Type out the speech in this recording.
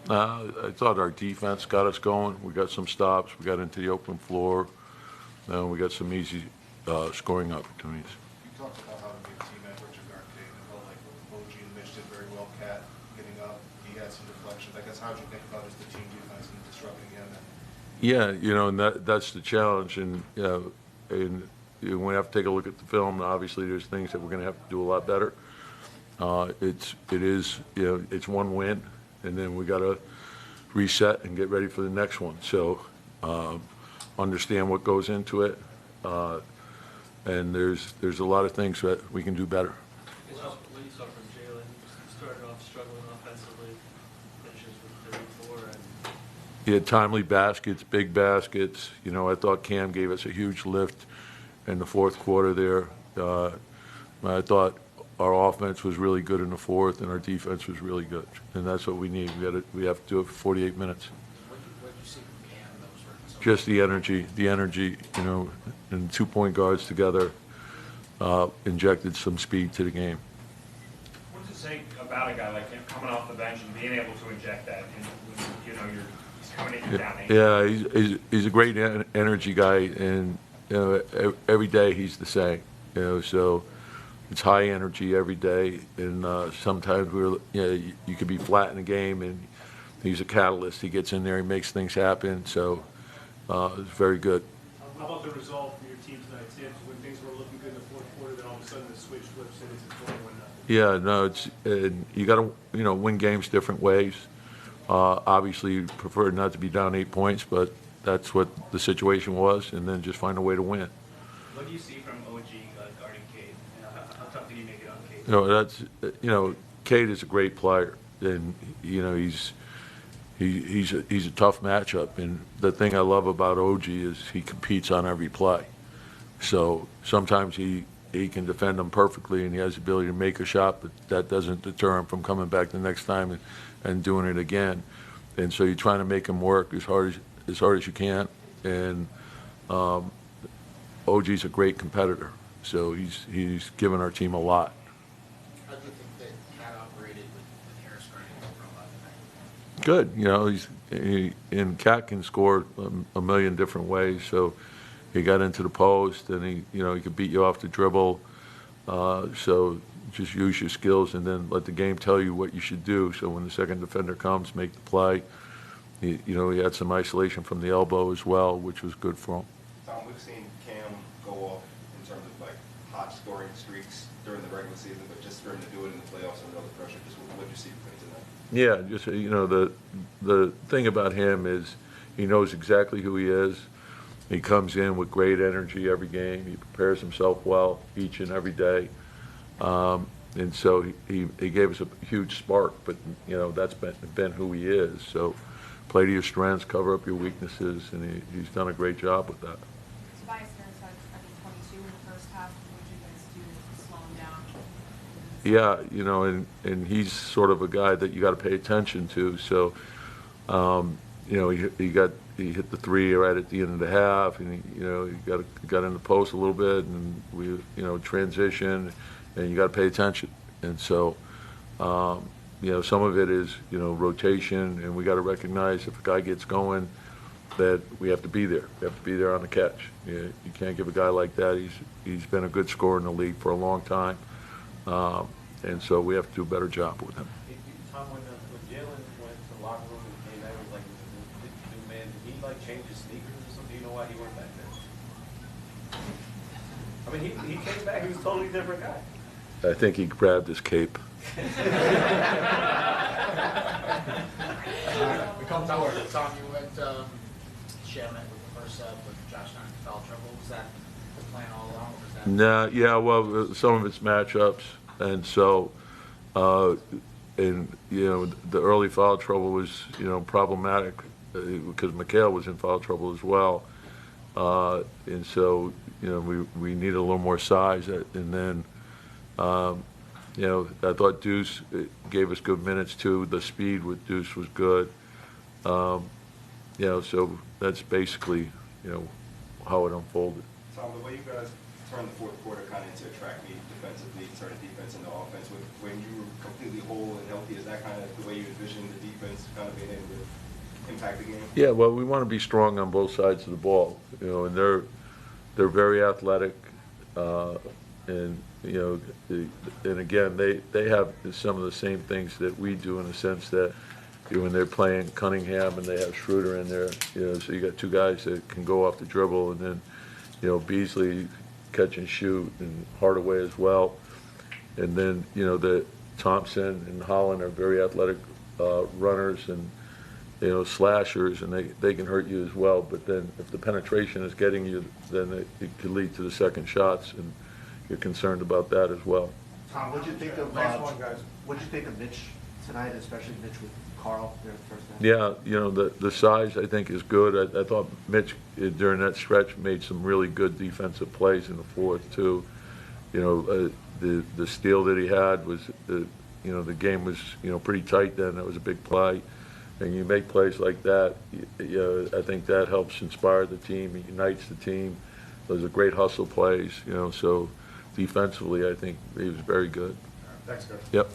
I thought our defense got us going. We got some stops. We got into the open floor. We got some easy scoring opportunities. You talked about how to be a team effort to guard Cade. I felt like OG and Mitch did very well. Cat getting up, he had some deflections. I guess how did you think about just the team defense and disrupting him? Yeah, and that's the challenge. And we have to take a look at the film. Obviously, there's things that we're going to have to do a lot better. It's one win, and then we got to reset and get ready for the next one. So understand what goes into it, and there's a lot of things that we can do better. What you saw from Jalen, he started off struggling offensively, finishes with 34, and He had timely baskets, big baskets. I thought Cam gave us a huge lift in the fourth quarter there. I thought our offense was really good in the fourth, and our defense was really good. And that's what we need. We have to do it for 48 minutes. What did you see from Cam that was working so Just the energy, and 2 point guards together injected some speed to the game. What does it say about a guy like him coming off the bench and being able to inject that? And he's coming in down 8. Yeah, he's a great energy guy, and every day he's the same. So it's high energy every day, and sometimes you could be flat in the game, and he's a catalyst. He gets in there, he makes things happen. So it's very good. How about the result from your team tonight, Tibbs? When things were looking good in the fourth quarter, then all of a sudden the switch flips and it's 21-0. Yeah, no, you got to win games different ways. Obviously, you prefer not to be down 8 points, but that's what the situation was, and then just find a way to win. what do you see from OG guarding Cade? How tough did he make it on Cade? Cade is a great player, and he's a tough matchup. And the thing I love about OG is he competes on every play. So sometimes he can defend them perfectly, and he has the ability to make a shot, but that doesn't deter him from coming back the next time and doing it again. And so you're trying to make him work as hard as you can. And OG's a great competitor, so he's given our team a lot. How do you think that Cat operated with Harris running from Good, and Cat can score a million different ways. So he got into the post, and he could beat you off the dribble. So just use your skills, and then let the game tell you what you should do. So when the second defender comes, make the play. He had some isolation from the elbow as well, which was good for him. Tom, we've seen Cam go off in terms of hot scoring streaks during the regular season, but just starting to do it in the playoffs under other pressure. Just what did you see from him tonight? Yeah, just the thing about him is he knows exactly who he is. He comes in with great energy every game. He prepares himself well each and every day, and so he gave us a huge spark. But that's been who he is. So play to your strengths, cover up your weaknesses, and he's done a great job with that. Tobias Harris had, 22 in the first half. What did you guys do to slow him down? Yeah, and he's sort of a guy that you got to pay attention to. So, he hit the three right at the end of the half, and he got in the post a little bit, and we transition, and you got to pay attention. And so, some of it is rotation, and we got to recognize if a guy gets going, that we have to be there. We have to be there on the catch. You can't give a guy like that. He's been a good scorer in the league for a long time, and so we have to do a better job with him. Tom, when Jalen went to the locker room and came out, it was new man. Did he change his sneakers or something? Do you know why he went back there? I mean, he came back. He was a totally different guy. I think he grabbed his cape. We come forward. Tom, you went Shaman with the first set with Josh Nine foul trouble. Was that the plan all along? Or was that No, yeah, well, some of it's matchups, and so, the early foul trouble was, problematic because McHale was in foul trouble as well, and so, we needed a little more size, and then, I thought Deuce gave us good minutes too. The speed with Deuce was good, so that's basically, how it unfolded. Tom, the way you guys turned the fourth quarter kind of into a track meet defensively concerning defense and the offense. When you were completely whole and healthy, is that kind of the way you envision the defense kind of being able to impact the game? Yeah, well, we want to be strong on both sides of the ball, you know, and they're very athletic, and you know, and again, they have some of the same things that we do in the sense that, you know, when they're playing Cunningham and they have Schroeder in there, you know, so you got two guys that can go off the dribble, and then, you know, Beasley catch and shoot, and Hardaway as well, and then, you know, the Thompson and Holland are very athletic runners and, you know, slashers, and they can hurt you as well. But then if the penetration is getting you, then it could lead to the second shots, and you're concerned about that as well. Tom, what'd you think of Last one, guys. what'd you think of Mitch tonight, especially Mitch with Karl there the first half? Yeah, you know, the size I think is good. I thought Mitch during that stretch made some really good defensive plays in the fourth too. You know, the steal that he had was, you know, the game was, you know, pretty tight then. That was a big play. And you make plays like that, you know, I think that helps inspire the team, it unites the team. Those are great hustle plays, you know, so defensively I think he was very good. Thanks, guys. Yep.